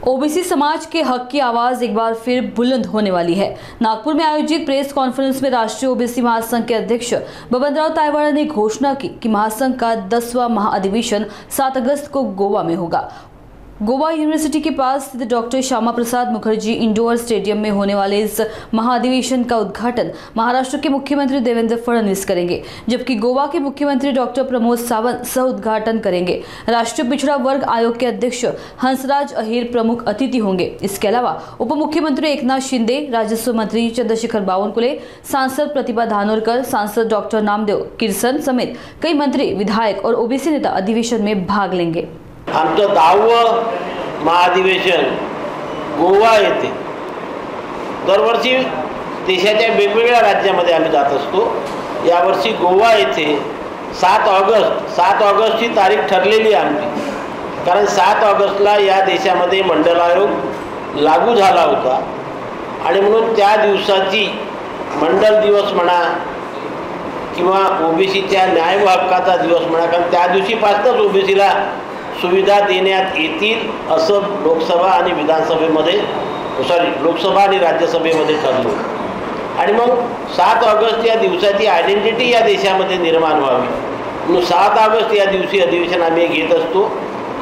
OBC समाज के हक की आवाज एक बार फिर बुलंद होने वाली है। नागपुर में आयोजित प्रेस कॉन्फ्रेंस में राष्ट्रीय ओबीसी महासंघ के अध्यक्ष बबनराव तायवाड़ा ने घोषणा की कि महासंघ का 10वां महाअधिवेशन 7 अगस्त को गोवा में होगा। गोवा यूनिवर्सिटी के पास स्थित doctor Shyama Prasad Mukherjee indoor stadium में होने वाले इस महाअधिवेशन का उद्घाटन महाराष्ट्र के मुख्यमंत्री देवेंद्र फडणवीस करेंगे, जबकि गोवा के मुख्यमंत्री डॉक्टर प्रमोद सावंत सह उद्घाटन करेंगे। राष्ट्रीय पिछड़ा वर्ग आयोग के अध्यक्ष हंसराज अहिर प्रमुख अतिथि होंगे। इसके अलावा उप मुख्यमंत्री एकनाथ शिंदे, राजस्व मंत्री चंद्रशेखर बावनकुळे, सांसद प्रतिभा धानोरकर, सांसद डॉक्टर नामदेव किरसन समेत कई मंत्री, विधायक और ओबीसी नेता अधिवेशन में भाग लेंगे। आमचं 10वं महाअधिवेशन गोवा येथे दरवर्षी देशाच्या वेगवेगळ्या राज्यामध्ये आम्ही जात असतो। यावर्षी गोवा येथे 7 ऑगस्टची तारीख ठरलेली आहे आमची, कारण 7 ऑगस्टला या देशामध्ये मंडल आयोग लागू झाला होता आणि म्हणून त्या दिवसाची मंडल दिवस म्हणा किंवा ओबीसीच्या न्याय व हक्काचा दिवस म्हणा, कारण त्या दिवशीपासूनच ओबीसीला सुविधा देण्यात येतील असं लोकसभा आणि विधानसभेमध्ये लोकसभा आणि राज्यसभेमध्ये ठरलं। आणि मग 7 ऑगस्ट या दिवसाची आयडेंटिटी या देशामध्ये निर्माण व्हावी म्हणून 7 ऑगस्ट या दिवशी अधिवेशन आम्ही घेत असतो।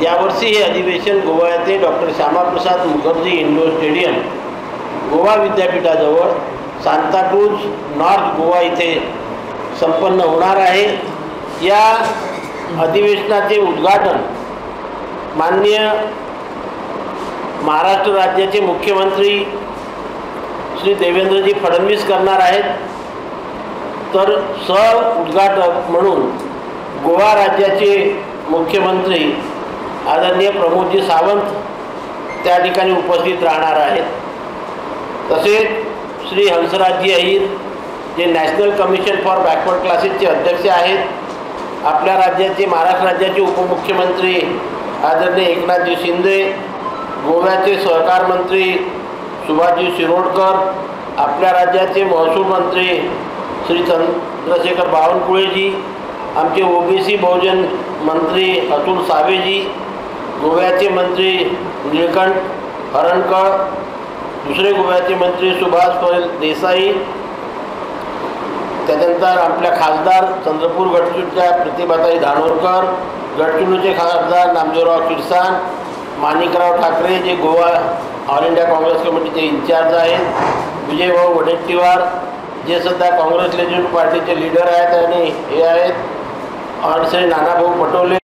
यावर्षी हे अधिवेशन गोवा येथे doctor Shyama Prasad Mukherjee indoor stadium Goa विद्यापीठाजवळ सांताक्रूज नॉर्थ गोवा इथे संपन्न होणार आहे। या अधिवेशनाचे उद्घाटन माननीय महाराष्ट्र राज्याचे मुख्यमंत्री श्री देवेंद्रजी फडणवीस करणार आहेत, तर सह उद्घाटक म्हणून गोवा राज्याचे मुख्यमंत्री आदरणीय प्रमोदजी सावंत त्या ठिकाणी उपस्थित राहणार आहेत। तसेच श्री हंसराजजी अहिर जे नॅशनल कमिशन फॉर बॅकवर्ड क्लासेसचे अध्यक्ष आहेत, आपल्या राज्याचे महाराष्ट्र राज्याचे उपमुख्यमंत्री आदरणीय एकनाथजी शिंदे, गोव्याचे सहकार मंत्री सुभाषजी शिरोडकर, आपल्या राज्याचे महसूल मंत्री श्री चंद्रशेखर बावनकुळेजी, आमचे ओबीसी बहुजन मंत्री अतुल सावेजी, गोव्याचे मंत्री निळकंठ हरणकर, दुसरे गोव्याचे मंत्री सुभाष पटेल देसाई, त्यानंतर आपल्या खासदार चंद्रपूर गडचिरोलीच्या प्रतिभाताई धानोरकर, गडचिरोलीचे खासदार नामदेवराव किरसान, माणिकराव ठाकरे जे गोवा ऑल इंडिया काँग्रेस कमिटीचे इन्चार्ज आहेत, विजयभाऊ वडेट्टीवार जे सध्या काँग्रेस लेजिस्लेटिव्ह पार्टीचे लीडर आहेत आणि हे आहेत, आणि श्री नानाभाऊ पटोले